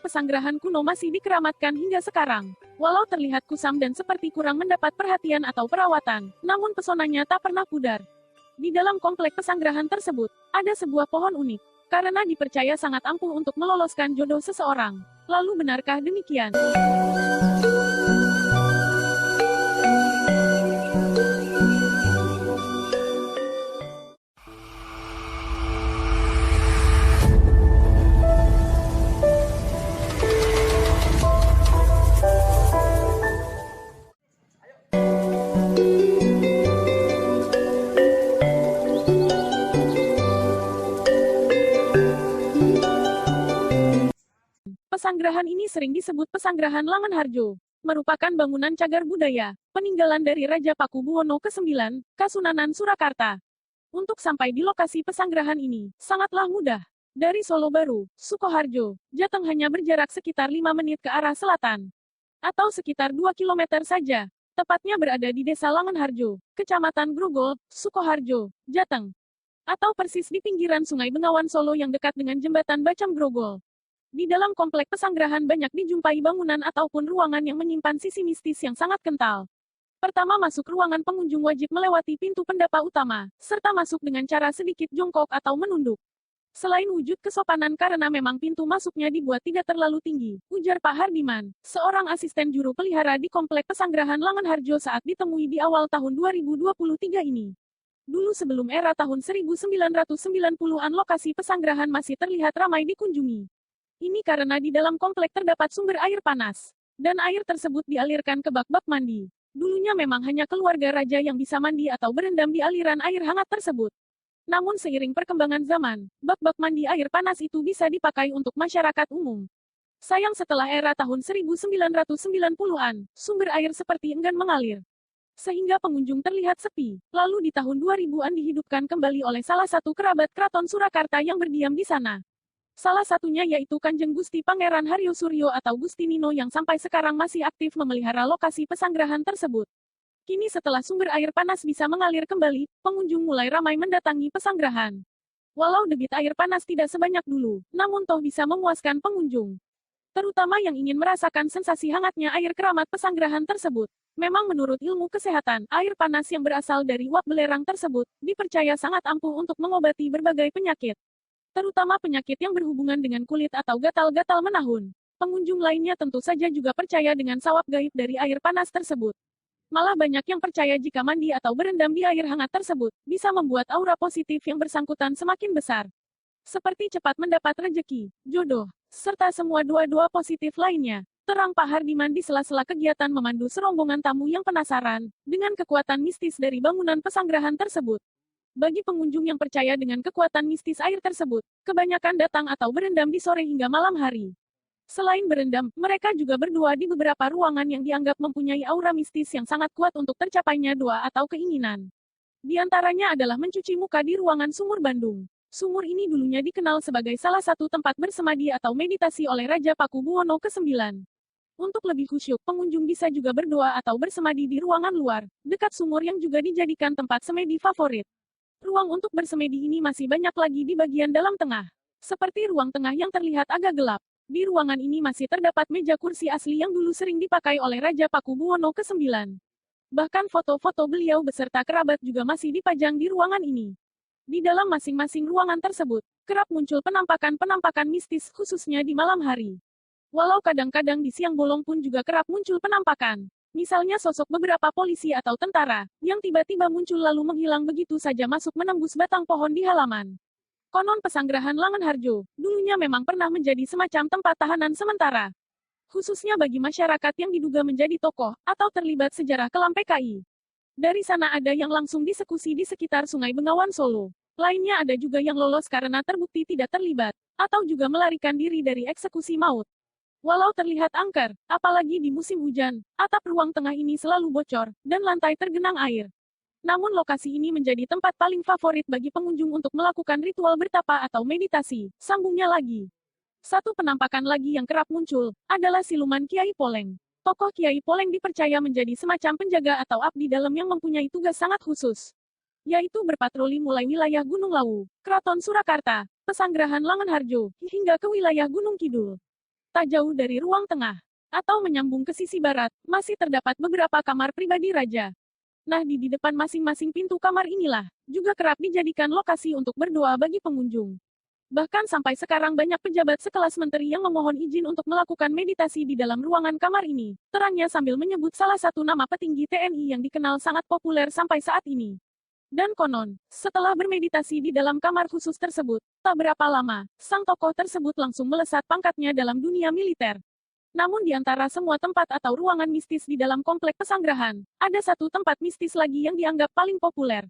pesanggerahan kuno masih dikeramatkan hingga sekarang. Walau terlihat kusam dan seperti kurang mendapat perhatian atau perawatan, namun pesonanya tak pernah pudar. Di dalam komplek pesanggerahan tersebut, ada sebuah pohon unik, karena dipercaya sangat ampuh untuk meloloskan jodoh seseorang. Lalu benarkah demikian? Pesanggerahan ini sering disebut Pesanggerahan Langenharjo, merupakan bangunan cagar budaya, peninggalan dari Raja Pakubuwono ke-9, Kasunanan Surakarta. Untuk sampai di lokasi pesanggerahan ini, sangatlah mudah. Dari Solo Baru, Sukoharjo, Jateng hanya berjarak sekitar 5 menit ke arah selatan. Atau sekitar 2 kilometer saja. Tepatnya berada di Desa Langenharjo, Kecamatan Grogol, Sukoharjo, Jateng. Atau persis di pinggiran Sungai Bengawan Solo yang dekat dengan Jembatan Bacem Grogol. Di dalam komplek pesanggerahan banyak dijumpai bangunan ataupun ruangan yang menyimpan sisi mistis yang sangat kental. Pertama, masuk ruangan pengunjung wajib melewati pintu pendapa utama, serta masuk dengan cara sedikit jongkok atau menunduk. Selain wujud kesopanan karena memang pintu masuknya dibuat tidak terlalu tinggi, ujar Pak Hardiman, seorang asisten juru pelihara di komplek pesanggerahan Langenharjo saat ditemui di awal tahun 2023 ini. Dulu sebelum era tahun 1990-an lokasi pesanggerahan masih terlihat ramai dikunjungi. Ini karena di dalam komplek terdapat sumber air panas, dan air tersebut dialirkan ke bak-bak mandi. Dulunya memang hanya keluarga raja yang bisa mandi atau berendam di aliran air hangat tersebut. Namun seiring perkembangan zaman, bak-bak mandi air panas itu bisa dipakai untuk masyarakat umum. Sayang setelah era tahun 1990-an, sumber air seperti enggan mengalir. Sehingga pengunjung terlihat sepi. Lalu di tahun 2000-an dihidupkan kembali oleh salah satu kerabat Keraton Surakarta yang berdiam di sana. Salah satunya yaitu Kanjeng Gusti Pangeran Haryo Suryo atau Gusti Nino yang sampai sekarang masih aktif memelihara lokasi pesanggerahan tersebut. Kini setelah sumber air panas bisa mengalir kembali, pengunjung mulai ramai mendatangi pesanggerahan. Walau debit air panas tidak sebanyak dulu, namun toh bisa memuaskan pengunjung. Terutama yang ingin merasakan sensasi hangatnya air keramat pesanggerahan tersebut. Memang menurut ilmu kesehatan, air panas yang berasal dari uap belerang tersebut, dipercaya sangat ampuh untuk mengobati berbagai penyakit. Terutama penyakit yang berhubungan dengan kulit atau gatal-gatal menahun. Pengunjung lainnya tentu saja juga percaya dengan sawab gaib dari air panas tersebut. Malah banyak yang percaya jika mandi atau berendam di air hangat tersebut, bisa membuat aura positif yang bersangkutan semakin besar. Seperti cepat mendapat rejeki, jodoh, serta semua doa-doa positif lainnya. Terang Pak Hardiman di sela-sela kegiatan memandu serombongan tamu yang penasaran, dengan kekuatan mistis dari bangunan pesanggerahan tersebut. Bagi pengunjung yang percaya dengan kekuatan mistis air tersebut, kebanyakan datang atau berendam di sore hingga malam hari. Selain berendam, mereka juga berdoa di beberapa ruangan yang dianggap mempunyai aura mistis yang sangat kuat untuk tercapainya doa atau keinginan. Di antaranya adalah mencuci muka di ruangan sumur Bandung. Sumur ini dulunya dikenal sebagai salah satu tempat bersemadi atau meditasi oleh Raja Pakubuwono ke-9. Untuk lebih khusyuk, pengunjung bisa juga berdoa atau bersemadi di ruangan luar, dekat sumur yang juga dijadikan tempat semedi favorit. Ruang untuk bersemedi ini masih banyak lagi di bagian dalam tengah. Seperti ruang tengah yang terlihat agak gelap. Di ruangan ini masih terdapat meja kursi asli yang dulu sering dipakai oleh Raja Pakubuwono ke-9. Bahkan foto-foto beliau beserta kerabat juga masih dipajang di ruangan ini. Di dalam masing-masing ruangan tersebut, kerap muncul penampakan-penampakan mistis khususnya di malam hari. Walau kadang-kadang di siang bolong pun juga kerap muncul penampakan. Misalnya sosok beberapa polisi atau tentara, yang tiba-tiba muncul lalu menghilang begitu saja masuk menembus batang pohon di halaman. Konon pesanggerahan Langenharjo, dulunya memang pernah menjadi semacam tempat tahanan sementara. Khususnya bagi masyarakat yang diduga menjadi tokoh, atau terlibat sejarah kelam PKI. Dari sana ada yang langsung disekusi di sekitar Sungai Bengawan Solo. Lainnya ada juga yang lolos karena terbukti tidak terlibat, atau juga melarikan diri dari eksekusi maut. Walau terlihat angker, apalagi di musim hujan, atap ruang tengah ini selalu bocor, dan lantai tergenang air. Namun lokasi ini menjadi tempat paling favorit bagi pengunjung untuk melakukan ritual bertapa atau meditasi, sambungnya lagi. Satu penampakan lagi yang kerap muncul, adalah siluman Kiai Poleng. Tokoh Kiai Poleng dipercaya menjadi semacam penjaga atau abdi dalam yang mempunyai tugas sangat khusus. Yaitu berpatroli mulai wilayah Gunung Lawu, Keraton Surakarta, Pesanggerahan Langenharjo, hingga ke wilayah Gunung Kidul. tak jauh dari ruang tengah, atau menyambung ke sisi barat, masih terdapat beberapa kamar pribadi raja. Nah, di depan masing-masing pintu kamar inilah, juga kerap dijadikan lokasi untuk berdoa bagi pengunjung. Bahkan sampai sekarang banyak pejabat sekelas menteri yang memohon izin untuk melakukan meditasi di dalam ruangan kamar ini, terangnya sambil menyebut salah satu nama petinggi TNI yang dikenal sangat populer sampai saat ini. Dan konon, setelah bermeditasi di dalam kamar khusus tersebut, tak berapa lama, sang tokoh tersebut langsung melesat pangkatnya dalam dunia militer. Namun di antara semua tempat atau ruangan mistis di dalam komplek pesanggerahan, ada satu tempat mistis lagi yang dianggap paling populer.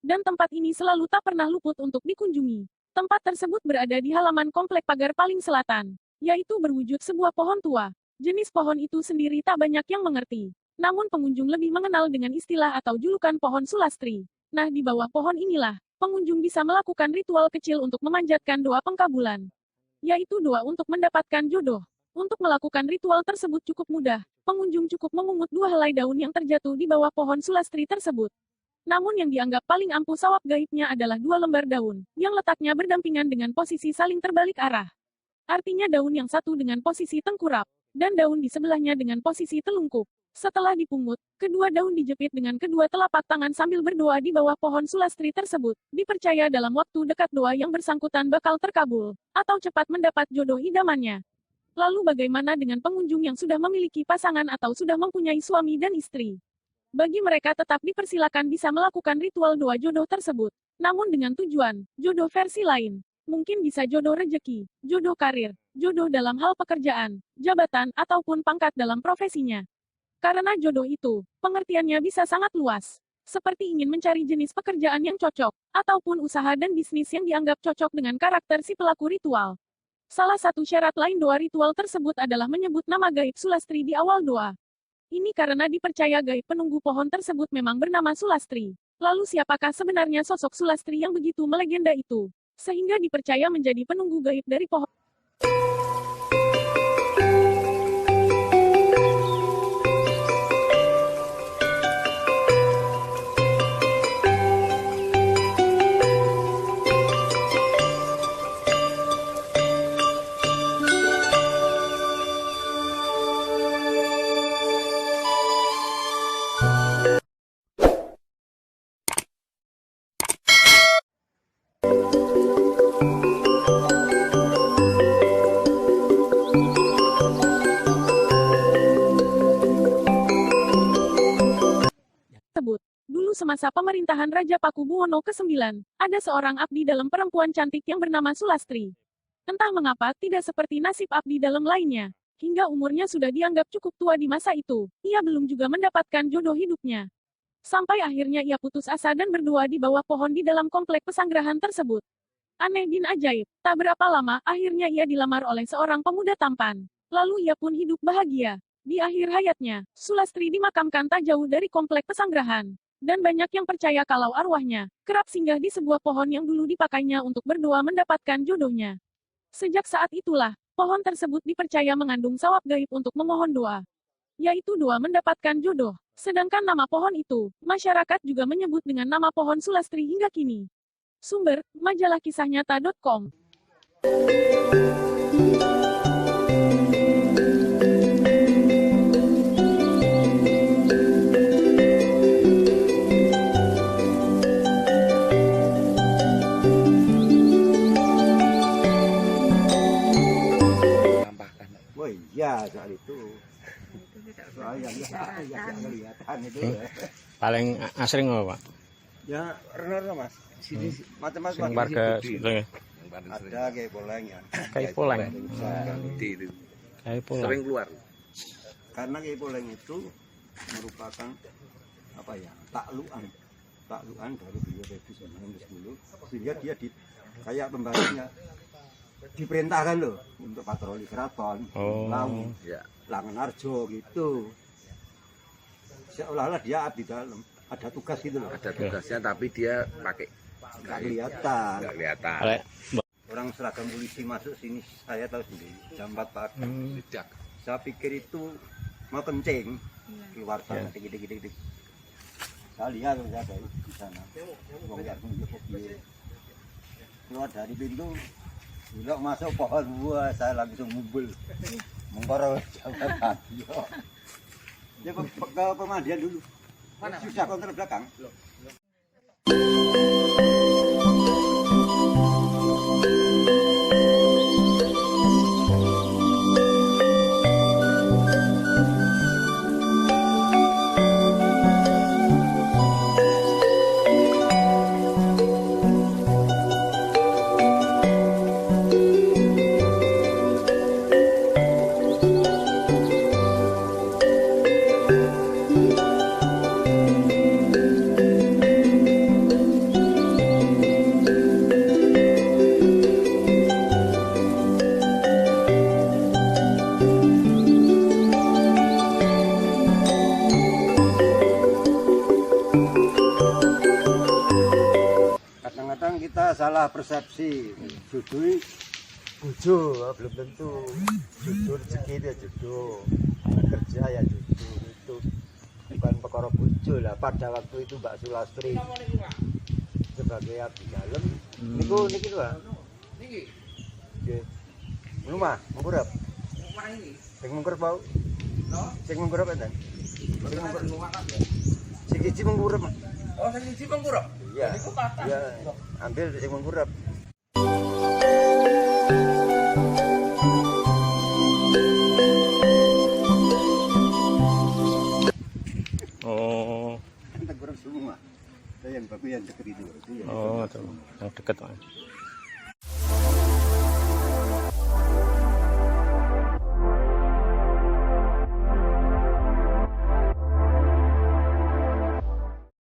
Dan tempat ini selalu tak pernah luput untuk dikunjungi. Tempat tersebut berada di halaman komplek pagar paling selatan, yaitu berwujud sebuah pohon tua. Jenis pohon itu sendiri tak banyak yang mengerti. Namun pengunjung lebih mengenal dengan istilah atau julukan pohon sulastri. Nah, di bawah pohon inilah, pengunjung bisa melakukan ritual kecil untuk memanjatkan doa pengkabulan, yaitu doa untuk mendapatkan jodoh. Untuk melakukan ritual tersebut cukup mudah, pengunjung cukup memungut 2 helai daun yang terjatuh di bawah pohon sulastri tersebut. Namun yang dianggap paling ampuh sawab gaibnya adalah 2 lembar daun, yang letaknya berdampingan dengan posisi saling terbalik arah. Artinya daun yang satu dengan posisi tengkurap, dan daun di sebelahnya dengan posisi telungkup. Setelah dipungut, kedua daun dijepit dengan kedua telapak tangan sambil berdoa di bawah pohon sulastri tersebut. Dipercaya dalam waktu dekat doa yang bersangkutan bakal terkabul, atau cepat mendapat jodoh idamannya. Lalu bagaimana dengan pengunjung yang sudah memiliki pasangan atau sudah mempunyai suami dan istri? Bagi mereka tetap dipersilakan bisa melakukan ritual doa jodoh tersebut. Namun dengan tujuan, jodoh versi lain. Mungkin bisa jodoh rejeki, jodoh karir, jodoh dalam hal pekerjaan, jabatan, ataupun pangkat dalam profesinya. Karena jodoh itu, pengertiannya bisa sangat luas. Seperti ingin mencari jenis pekerjaan yang cocok, ataupun usaha dan bisnis yang dianggap cocok dengan karakter si pelaku ritual. Salah satu syarat lain doa ritual tersebut adalah menyebut nama gaib sulastri di awal doa. Ini karena dipercaya gaib penunggu pohon tersebut memang bernama Sulastri. Lalu siapakah sebenarnya sosok Sulastri yang begitu melegenda itu? Sehingga dipercaya menjadi penunggu gaib dari pohon. Dulu semasa pemerintahan Raja Pakubuwono ke-9, ada seorang abdi dalam perempuan cantik yang bernama Sulastri. Entah mengapa tidak seperti nasib abdi dalam lainnya. Hingga umurnya sudah dianggap cukup tua di masa itu, ia belum juga mendapatkan jodoh hidupnya. Sampai akhirnya ia putus asa dan berdoa di bawah pohon di dalam komplek pesanggerahan tersebut. Aneh bin ajaib, tak berapa lama akhirnya ia dilamar oleh seorang pemuda tampan. Lalu ia pun hidup bahagia. Di akhir hayatnya, Sulastri dimakamkan tak jauh dari komplek pesanggerahan. Dan banyak yang percaya kalau arwahnya kerap singgah di sebuah pohon yang dulu dipakainya untuk berdoa mendapatkan jodohnya. Sejak saat itulah, pohon tersebut dipercaya mengandung sawab gaib untuk memohon doa, yaitu doa mendapatkan jodoh. Sedangkan nama pohon itu, masyarakat juga menyebut dengan nama pohon Sulastri hingga kini. Sumber, majalah kisahnyata.com. Ya, soal itu. Soal yang kelihatan itu. Paling asring apa, Pak? Ya, renor Mas. Sini macam-macam. Sing warga sebelumnya. Ada kayak poleng ya. Kayak poleng. Kayak poleng. Sering keluar. Karena kayak poleng itu merupakan apa ya? Taklukan dari beliau Dewi dulu. Sehingga dia kayak pembantunya diperintahkan loh untuk patroli keraton, Lawu, ya. Langenarjo gitu. Seolah-olah dia abdi dalam, ada tugas gitu loh. Ada tugasnya tapi dia pakai nggak kelihatan. nggak kelihatan. Orang seragam polisi masuk sini saya tahu sendiri jam 4 pagi. Saya pikir itu mau kencing keluar sana dikit. Saya lihat saya dari di sana. Keluar dari pintu Belok masuk pohon buah, saya langsung ngumpul. Mengkorol jabatan. Ya ke pemandian dulu. Sudah kontrol belakang. Kadang-kadang kita salah persepsi, jujur bujo belum tentu, jujur rezeki itu ya jujur, kerja ya jujur, itu bukan perkara bujo lah. Pada waktu itu Mbak Sulastri sebagai abdi dalam, niku niki lho. Niki. Nggih. Rumah mengkurep. Rumah ini. Sing mengkurep bau. Sing mengkurep enten. Sing mengkurep. Sing siji mengkurep. Oh, sing siji mengkurep. Iya. Iya, ambil sing mengkurep. Oh. Tengkurep semua. Saya yang bagus yang dekat itu. Oh, tuh. Yang dekat, Pak.